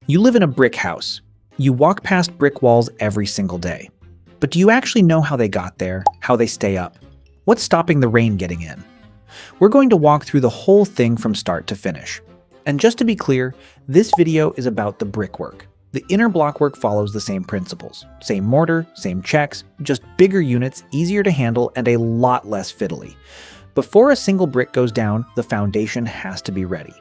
You live in a brick house. You walk past brick walls every single day. But do you actually know how they got there, how they stay up? What's stopping the rain getting in? We're going to walk through the whole thing from start to finish. And just to be clear, this video is about the brickwork. The inner blockwork follows the same principles. Same mortar, same checks, just bigger units, easier to handle, and a lot less fiddly. Before a single brick goes down, the foundation has to be ready.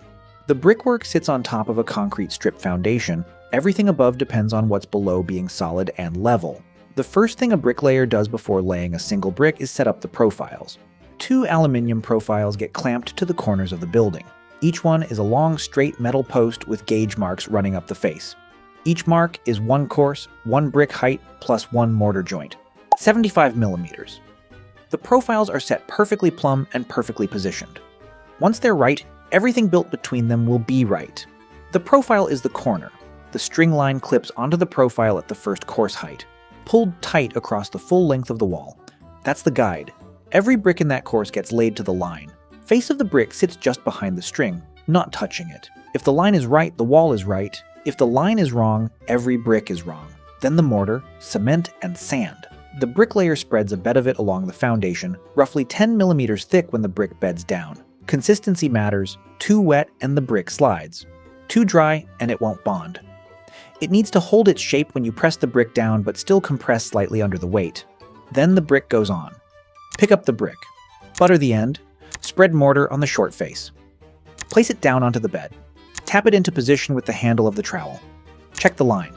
The brickwork sits on top of a concrete strip foundation. Everything above depends on what's below being solid and level. The first thing a bricklayer does before laying a single brick is set up the profiles. 2 aluminium profiles get clamped to the corners of the building. Each one is a long, straight metal post with gauge marks running up the face. Each mark is 1 course, 1 brick height, plus 1 mortar joint, 75 millimeters. The profiles are set perfectly plumb and perfectly positioned. Once they're right, everything built between them will be right. The profile is the corner. The string line clips onto the profile at the first course height, pulled tight across the full length of the wall. That's the guide. Every brick in that course gets laid to the line. Face of the brick sits just behind the string, not touching it. If the line is right, the wall is right. If the line is wrong, every brick is wrong. Then the mortar, cement, and sand. The bricklayer spreads a bed of it along the foundation, roughly 10 millimeters thick when the brick beds down. Consistency matters. Too wet and the brick slides. Too dry and it won't bond. It needs to hold its shape when you press the brick down but still compress slightly under the weight. Then the brick goes on. Pick up the brick. Butter the end. Spread mortar on the short face. Place it down onto the bed. Tap it into position with the handle of the trowel. Check the line.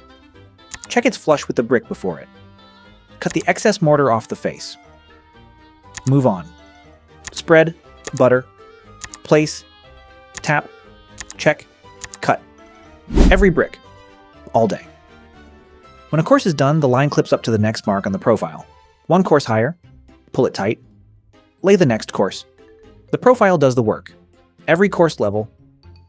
Check it's flush with the brick before it. Cut the excess mortar off the face. Move on. Spread, butter, place, tap, check, cut. Every brick. All day. When a course is done, the line clips up to the next mark on the profile. 1 course higher. Pull it tight. Lay the next course. The profile does the work. Every course level.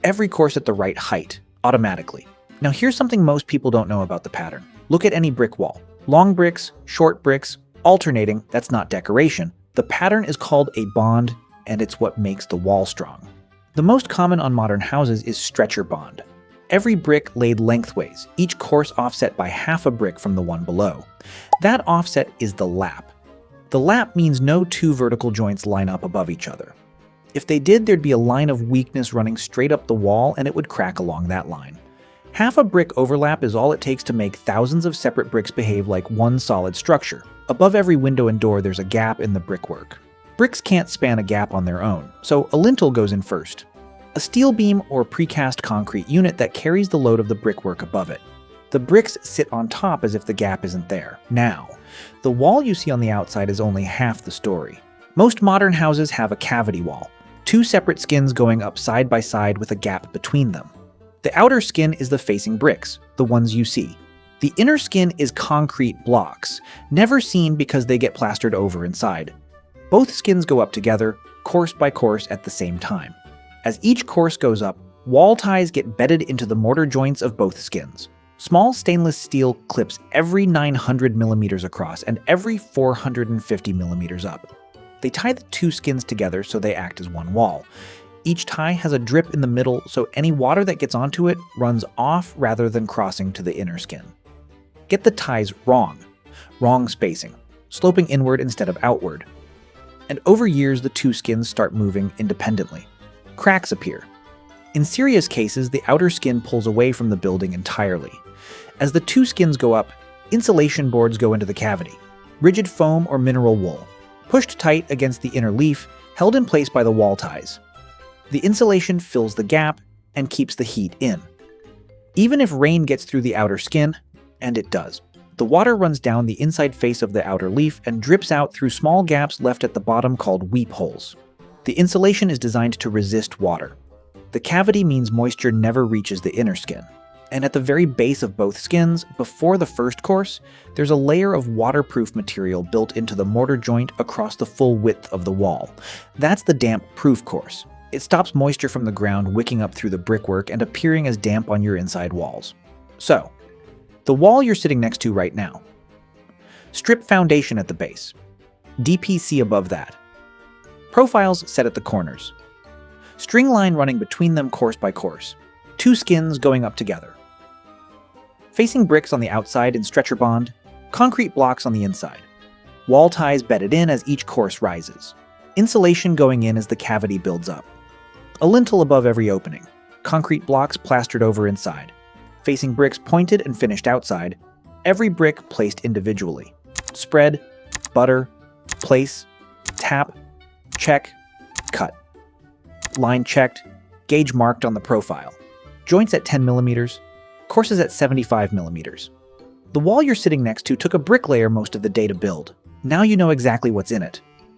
Every course at the right height, automatically. Now here's something most people don't know about the pattern. Look at any brick wall. Long bricks, short bricks, alternating, that's not decoration. The pattern is called a bond, and it's what makes the wall strong. The most common on modern houses is stretcher bond. Every brick laid lengthways, each course offset by half a brick from the one below. That offset is the lap. The lap means no 2 vertical joints line up above each other. If they did, there'd be a line of weakness running straight up the wall and it would crack along that line. Half a brick overlap is all it takes to make thousands of separate bricks behave like one solid structure. Above every window and door there's a gap in the brickwork. Bricks can't span a gap on their own, so a lintel goes in first. A steel beam or precast concrete unit that carries the load of the brickwork above it. The bricks sit on top as if the gap isn't there. Now, the wall you see on the outside is only half the story. Most modern houses have a cavity wall. 2 separate skins going up side by side with a gap between them. The outer skin is the facing bricks, the ones you see. The inner skin is concrete blocks, never seen because they get plastered over inside. Both skins go up together, course by course at the same time. As each course goes up, wall ties get bedded into the mortar joints of both skins. Small stainless steel clips every 900 millimeters across and every 450 millimeters up. They tie the 2 skins together so they act as one wall. Each tie has a drip in the middle so any water that gets onto it runs off rather than crossing to the inner skin. Get the ties wrong. Wrong spacing, sloping inward instead of outward. And over years the 2 skins start moving independently. Cracks appear. In serious cases, the outer skin pulls away from the building entirely. As the 2 skins go up, insulation boards go into the cavity. Rigid foam or mineral wool. Pushed tight against the inner leaf, held in place by the wall ties. The insulation fills the gap and keeps the heat in. Even if rain gets through the outer skin, and it does, the water runs down the inside face of the outer leaf and drips out through small gaps left at the bottom called weep holes. The insulation is designed to resist water. The cavity means moisture never reaches the inner skin. And at the very base of both skins, before the first course, there's a layer of waterproof material built into the mortar joint across the full width of the wall. That's the damp-proof course. It stops moisture from the ground wicking up through the brickwork and appearing as damp on your inside walls. So, the wall you're sitting next to right now. Strip foundation at the base. DPC above that. Profiles set at the corners. String line running between them course by course. 2 skins going up together. Facing bricks on the outside in stretcher bond, concrete blocks on the inside. Wall ties bedded in as each course rises. Insulation going in as the cavity builds up. A lintel above every opening. Concrete blocks plastered over inside. Facing bricks pointed and finished outside. Every brick placed individually. Spread, butter, place, tap, check, cut. Line checked, gauge marked on the profile. Joints at 10 millimeters, courses at 75 millimeters. The wall you're sitting next to took a bricklayer most of the day to build. Now you know exactly what's in it.